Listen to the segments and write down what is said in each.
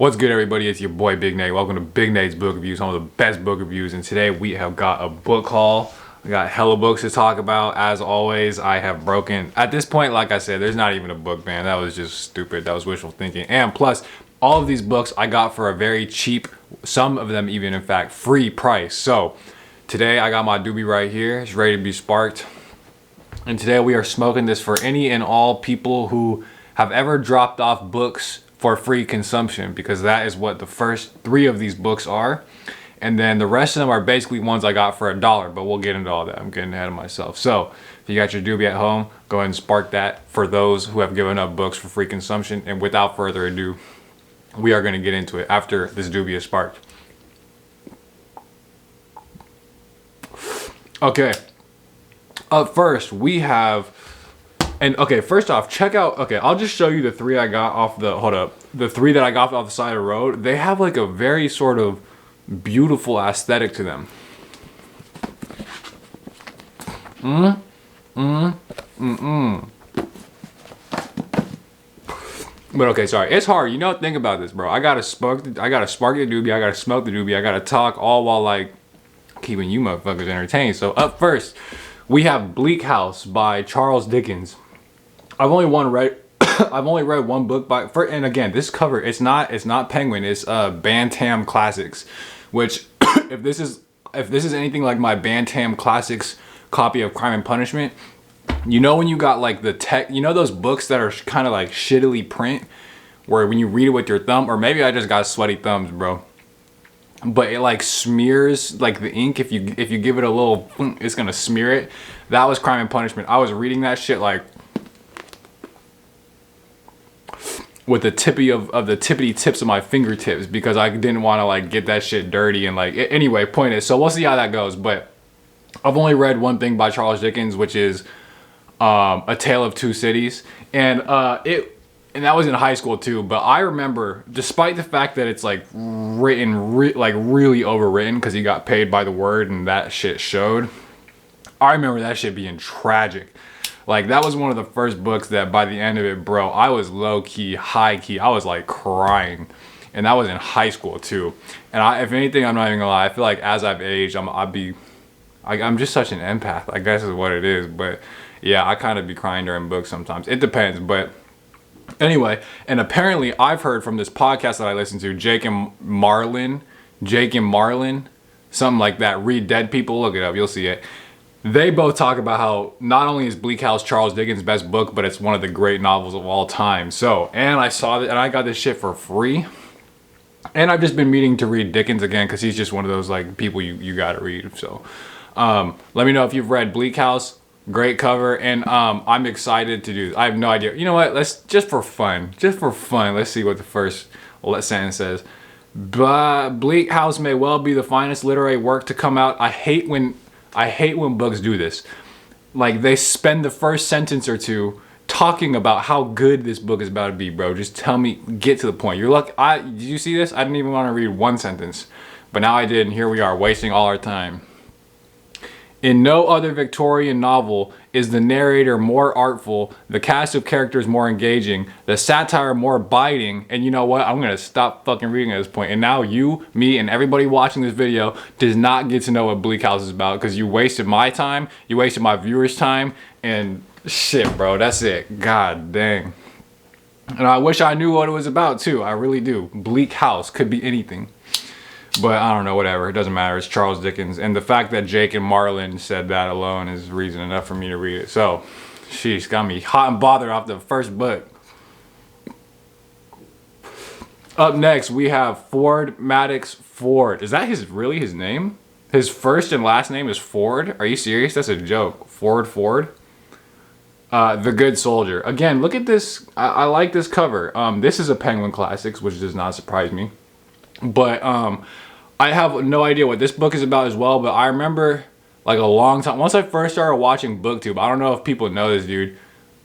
What's good, everybody? It's your boy Big Nate. Welcome to Big Nate's Book Reviews, some of the best book reviews. And today we have got a book haul. We got hella books to talk about. As always, I have broken. At this point, like I said, there's not even a book ban. That was just stupid. That was wishful thinking. And plus, all of these books I got for a very cheap, some of them even, in fact, free price. So today I got my doobie right here. It's ready to be sparked. And today we are smoking this for any and all people who have ever dropped off books for free consumption, because that is what the first 3 of these books are. And then the rest of them are basically ones I got for $1, but we'll get into all that. I'm getting ahead of myself. So if you got your doobie at home, go ahead and spark that for those who have given up books for free consumption. And without further ado, we are going to get into it after this doobie is sparked. Okay. Up first, we have... And okay, first off, check out, okay, I'll just show you the 3 I got off the, the 3 that I got off the side of the road. They have like a very sort of beautiful aesthetic to them. But okay, sorry, it's hard. You know, think about this, bro. I gotta spark the doobie, I gotta smoke the doobie, I gotta talk all while like keeping you motherfuckers entertained. So up first, we have Bleak House by Charles Dickens. I've only read one book by, and again, this cover, it's not Penguin, it's Bantam Classics, which if this is anything like my Bantam Classics copy of Crime and Punishment, you know, when you got like the tech, you know, those books that are kind of like shittily print, where when you read it with your thumb, or maybe I just got sweaty thumbs, bro, but it like smears like the ink. If you give it a little, it's gonna smear it. That was Crime and Punishment. I was reading that shit like with the tippity tips of my fingertips, because I didn't want to like get that shit dirty. And like, anyway, point is, so we'll see how that goes. But I've only read one thing by Charles Dickens, which is A Tale of Two Cities, and that was in high school too. But I remember, despite the fact that it's like written like really overwritten because he got paid by the word and that shit showed, I remember that shit being tragic. Like, that was one of the first books that by the end of it, bro, I was low key, high key. I was like crying. And that was in high school too. And if anything, I'm not even gonna lie, I feel like as I've aged, I'm just such an empath, I guess is what it is. But yeah, I kind of be crying during books sometimes. It depends, but anyway. And apparently I've heard from this podcast that I listen to, Jake and Marlin, something like that. Read Dead People, look it up, you'll see it. They both talk about how not only is Bleak House Charles Dickens' best book, but it's one of the great novels of all time. So, and I saw that, and I got this shit for free. And I've just been meaning to read Dickens again, because he's just one of those like people you gotta read. So, let me know if you've read Bleak House. Great cover, and I'm excited to do this. I have no idea. You know what? Let's just for fun. Let's see what the first sentence says. Bleak House may well be the finest literary work to come out. I hate when books do this. Like, they spend the first sentence or two talking about how good this book is about to be, bro. Just tell me, get to the point. You're lucky. Did you see this? I didn't even want to read one sentence, but now I did, and here we are, wasting all our time. In no other Victorian novel is the narrator more artful, the cast of characters more engaging, the satire more biting, and you know what? I'm gonna stop fucking reading at this point. And now you, me, and everybody watching this video does not get to know what Bleak House is about, because you wasted my time, you wasted my viewers' time, and shit, bro, that's it. God dang. And I wish I knew what it was about too. I really do. Bleak House could be anything. But I don't know, whatever. It doesn't matter. It's Charles Dickens. And the fact that Jake and Marlin said that alone is reason enough for me to read it. So, sheesh, got me hot and bothered off the first book. Up next, we have Ford Madox Ford. Is that really his name? His first and last name is Ford? Are you serious? That's a joke. Ford. The Good Soldier. Again, look at this. I like this cover. This is a Penguin Classics, which does not surprise me. But I have no idea what this book is about as well, but I remember like a long time, once I first started watching BookTube, I don't know if people know this dude,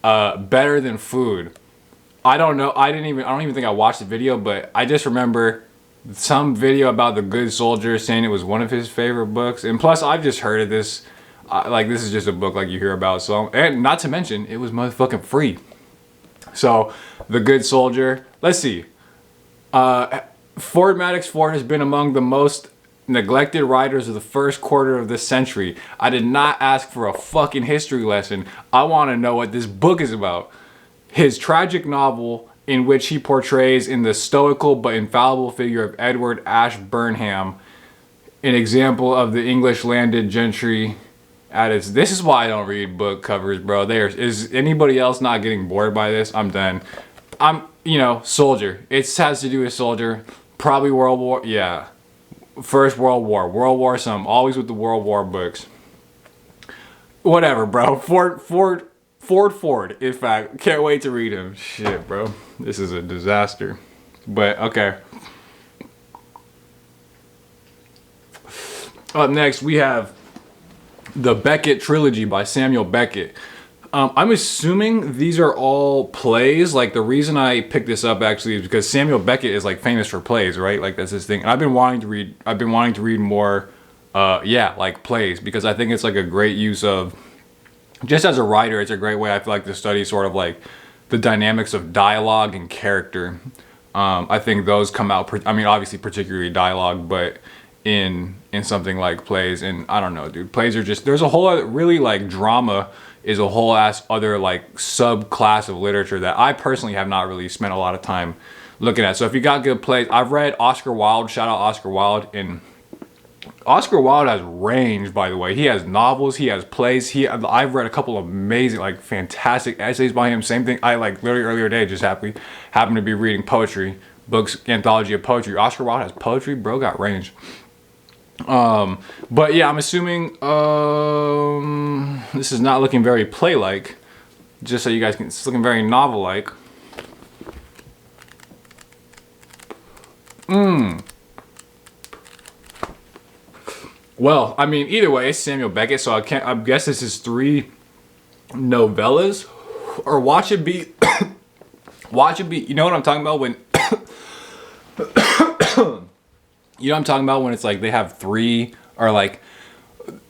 Better Than Food. I don't even think I watched the video, but I just remember some video about The Good Soldier saying it was one of his favorite books. And plus I've just heard of this, like this is just a book like you hear about. So, and not to mention it was motherfucking free. So The Good Soldier, let's see. Ford Madox Ford has been among the most neglected writers of the first quarter of this century. I did not ask for a fucking history lesson. I want to know what this book is about. His tragic novel, in which he portrays in the stoical but infallible figure of Edward Ashburnham, an example of the English landed gentry at its. This is why I don't read book covers, bro. Is anybody else not getting bored by this? I'm done. Soldier. It has to do with soldier. Probably World War. Yeah. First World War. World War some. Always with the World War books. Whatever, bro. Ford. In fact, can't wait to read him. Shit, bro. This is a disaster. But, okay. Up next, we have the Beckett Trilogy by Samuel Beckett. I'm assuming these are all plays. Like, the reason I picked this up actually is because Samuel Beckett is like famous for plays, right? Like, that's his thing. And I've been wanting to read more, like plays, because I think it's like a great use of, just as a writer, it's a great way I feel like to study sort of like the dynamics of dialogue and character. I think those come out, obviously particularly dialogue, but in something like plays. And I don't know, dude, plays are just, there's a whole other, really, like, drama is a whole ass other like subclass of literature that I personally have not really spent a lot of time looking at. So if you got good plays, I've read Oscar Wilde, shout out Oscar Wilde, and Oscar Wilde has range, by the way. He has novels, he has plays. I've read a couple of amazing, like, fantastic essays by him. Same thing, I like literally earlier today just happened to be reading poetry books, anthology of poetry. Oscar Wilde has poetry, bro got range. But yeah, I'm assuming this is not looking very play-like. Just so you guys can, it's looking very novel-like. Well, I mean, either way, it's Samuel Beckett, so I guess this is 3 novellas, or watch it be. You know what I'm talking about when. You know what I'm talking about when it's like they have 3, or like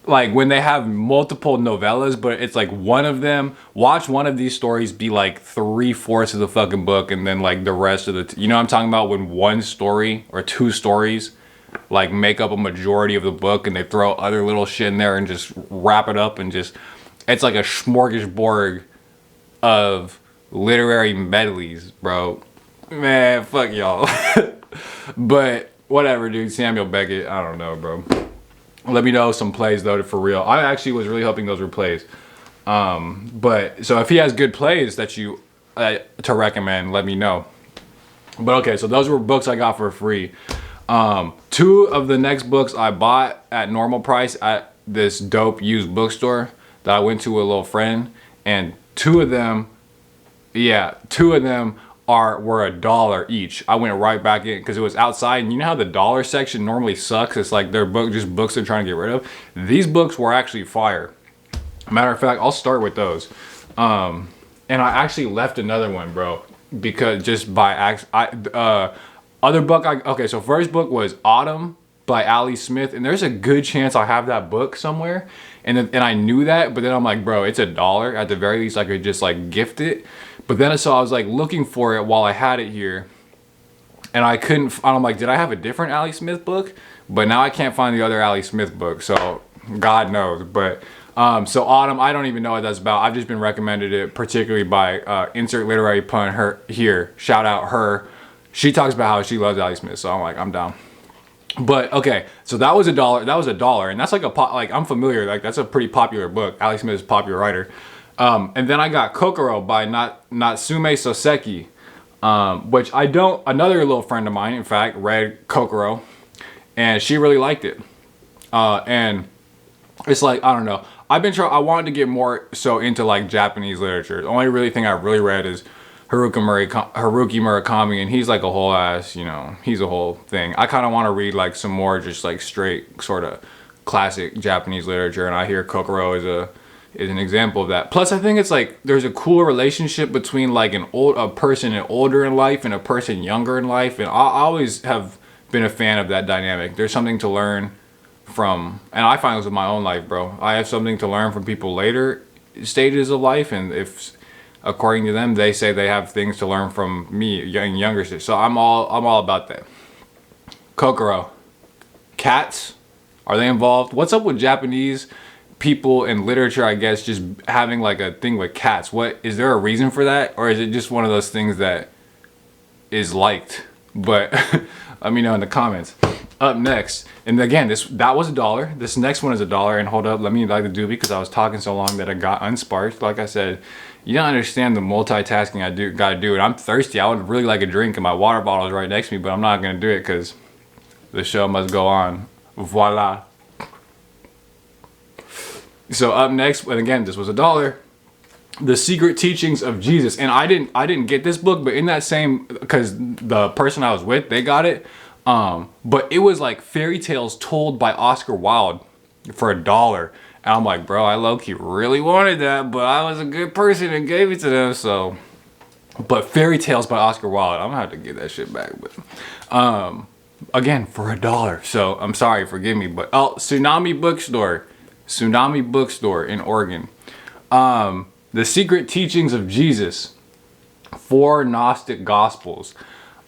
when they have multiple novellas, but it's like one of them. Watch one of these stories be like 3/4 of the fucking book, and then like the rest of the. You know what I'm talking about when one story or 2 stories like make up a majority of the book, and they throw other little shit in there and just wrap it up, and just it's like a smorgasbord of literary medleys, bro. Man, fuck y'all. But whatever, dude. Samuel Beckett, I don't know, bro. Let me know some plays though, for real. I actually was really hoping those were plays. But so if he has good plays that you to recommend, let me know. But okay, so those were books I got for free. 2 of the next books I bought at normal price at this dope used bookstore that I went to with a little friend, and 2 of them were $1 each. I went right back in because it was outside, and you know how the dollar section normally sucks? It's like they're just books they're trying to get rid of. These books were actually fire. Matter of fact, I'll start with those. And I actually left another one, bro, because just by other book. Okay, so first book was Autumn by Ali Smith, and there's a good chance I have that book somewhere, and I knew that, but then I'm like, bro, it's $1. At the very least, I could just like gift it. But then I was like looking for it while I had it here, and I couldn't. I'm like, did I have a different Ali Smith book? But now I can't find the other Ali Smith book, so God knows. But so Autumn, I don't even know what that's about. I've just been recommended it, particularly by insert literary pun her here. Shout out her. She talks about how she loves Ali Smith, so I'm like, I'm down. But okay, so that was $1. That was $1, and that's like I'm familiar. Like, that's a pretty popular book. Ali Smith is a popular writer. And then I got Kokoro by Natsume Soseki, which another little friend of mine, in fact, read Kokoro, and she really liked it. And it's like, I don't know. I wanted to get more so into like Japanese literature. The only really thing I really read is Haruki Murakami, and he's like a whole ass, he's a whole thing. I kind of want to read like some more just like straight sort of classic Japanese literature, and I hear Kokoro is an example of that. Plus, I think it's like there's a cool relationship between like a person older in life and a person younger in life, and I always have been a fan of that dynamic. There's something to learn from, and I find this with my own life, bro. I have something to learn from people later stages of life, and if according to them, they say they have things to learn from me, younger shit. So I'm all about that. Kokoro, cats, are they involved? What's up with Japanese people in literature, I guess, just having like a thing with cats? What is there a reason for that, or is it just one of those things that is liked? But let me know in the comments. Up next, and again, that was $1. This next one is $1. And hold up, let me light the doobie because I was talking so long that I got unsparked. Like I said, you don't understand the multitasking I gotta do. And I'm thirsty. I would really like a drink, and my water bottle is right next to me, but I'm not gonna do it because the show must go on. Voila. So up next, and again, this was $1. The Secret Teachings of Jesus. And I didn't get this book, but in that same, because the person I was with, they got it. But it was like fairy tales told by Oscar Wilde for $1. And I'm like, bro, I low-key really wanted that, but I was a good person and gave it to them. So, but fairy tales by Oscar Wilde, I'm gonna have to get that shit back. But again, for $1. So I'm sorry, forgive me. But Tsunami Bookstore in Oregon. The Secret Teachings of Jesus, 4 Gnostic Gospels.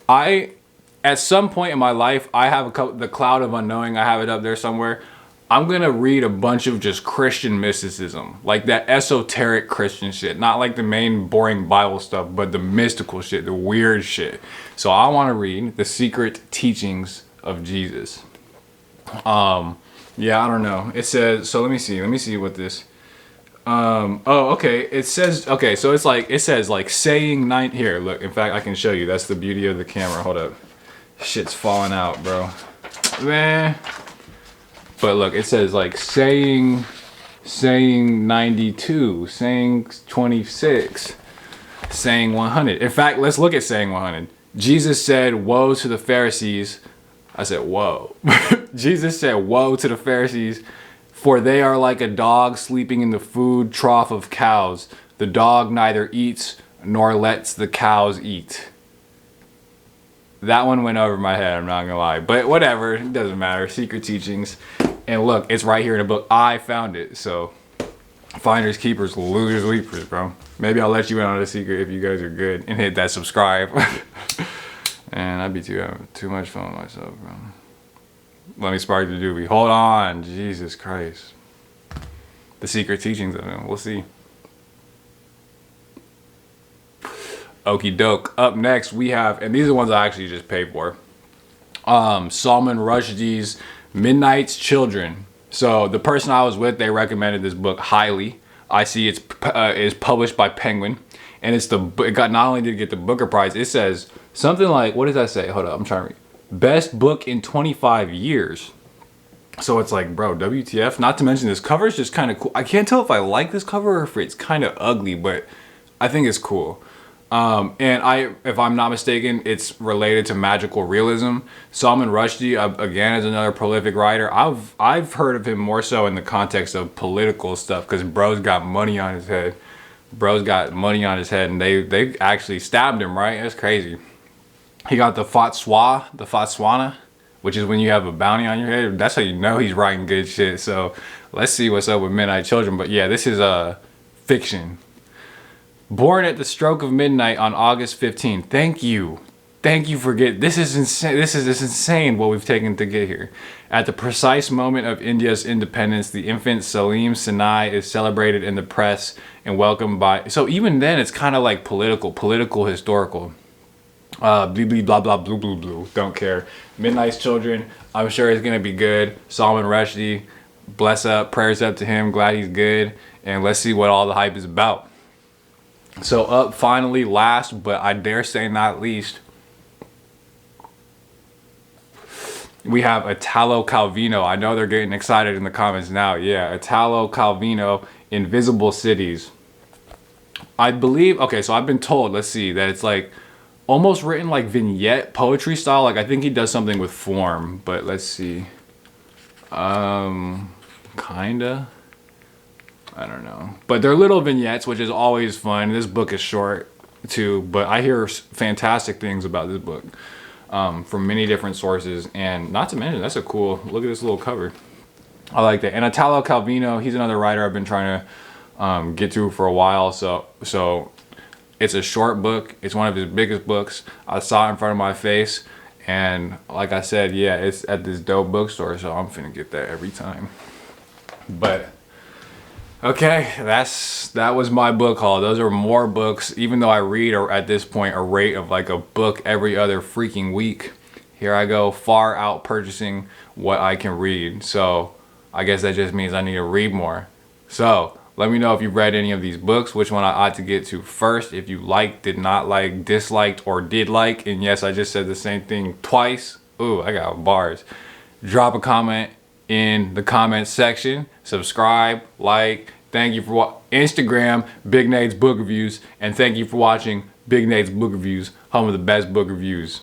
At some point in my life, I have the Cloud of Unknowing. I have it up there somewhere. I'm gonna read a bunch of just Christian mysticism, like that esoteric Christian shit, not like the main boring Bible stuff, but the mystical shit, the weird shit. So I want to read the Secret Teachings of Jesus. Yeah, I don't know. It says, so let me see what this. Oh, okay. It says, okay, so it says like saying nine. Here, look. In fact, I can show you. That's the beauty of the camera. Hold up. Shit's falling out, bro. Man. But look, it says like saying 92, saying 26, saying 100. In fact, let's look at saying 100. Jesus said, woe to the Pharisees. I said, whoa. Jesus said, woe to the Pharisees, for they are like a dog sleeping in the food trough of cows. The dog neither eats nor lets the cows eat. That one went over my head, I'm not gonna lie. But whatever, it doesn't matter. Secret Teachings. And look, it's right here in the book. I found it. So, finders, keepers, losers, leapers, bro. Maybe I'll let you in on a secret if you guys are good. And hit that subscribe. And I'd be too much fun with myself, bro. Let me spark the doobie. Hold on. Jesus Christ. The Secret Teachings of him. We'll see. Okie doke. Up next, we have, and these are the ones I actually just paid for. Salman Rushdie's Midnight's Children. So the person I was with, they recommended this book highly. I see it's published by Penguin, and it got, not only did it get the Booker Prize, it says something like, what does that say? Hold up, I'm trying to read. Best book in 25 years. So it's like, bro, WTF? Not to mention this cover is just kind of cool. I can't tell if I like this cover or if it's kind of ugly, but I think it's cool. And if I'm not mistaken, it's related to magical realism. Salman Rushdie, again, is another prolific writer. I've heard of him more so in the context of political stuff, because bro's got money on his head. And they actually stabbed him, right? That's crazy. He got the Fatswana, which is when you have a bounty on your head. That's how you know he's writing good shit. So let's see what's up with Midnight Children. But yeah, this is fiction. Born at the stroke of midnight on August 15th. Thank you for getting, this is insane. This is insane what we've taken to get here. At the precise moment of India's independence, the infant Salim Sinai is celebrated in the press and welcomed by, so even then it's kind of like political, historical. Blah, blah, blah, blue, blue, blue. Don't care. Midnight's Children. I'm sure it's going to be good. Salman Rushdie. Bless up. Prayers up to him. Glad he's good. And let's see what all the hype is about. So up finally, last, but I dare say not least, we have Italo Calvino. I know they're getting excited in the comments now. Yeah, Italo Calvino, Invisible Cities. I believe, okay, so I've been told, let's see, that it's like almost written like vignette poetry style. Like I think he does something with form, but let's see. Kinda. I don't know. But they're little vignettes, which is always fun. This book is short too, but I hear fantastic things about this book from many different sources. And not to mention, that's a cool, look at this little cover. I like that. And Italo Calvino, he's another writer I've been trying to get to for a while. So It's a short book. It's one of his biggest books. I saw it in front of my face. And like I said, yeah, it's at this dope bookstore, so I'm finna get that every time. But okay, that was my book haul. Those are more books, even though I read at this point a rate of like a book every other freaking week. Here I go, far out purchasing what I can read. So I guess that just means I need to read more. So let me know if you've read any of these books, which one I ought to get to first, if you liked, did not like, disliked, or did like. And yes, I just said the same thing twice. Ooh, I got bars. Drop a comment in the comment section. Subscribe, like. Thank you for Instagram, Big Nate's Book Reviews. And thank you for watching Big Nate's Book Reviews, home of the best book reviews.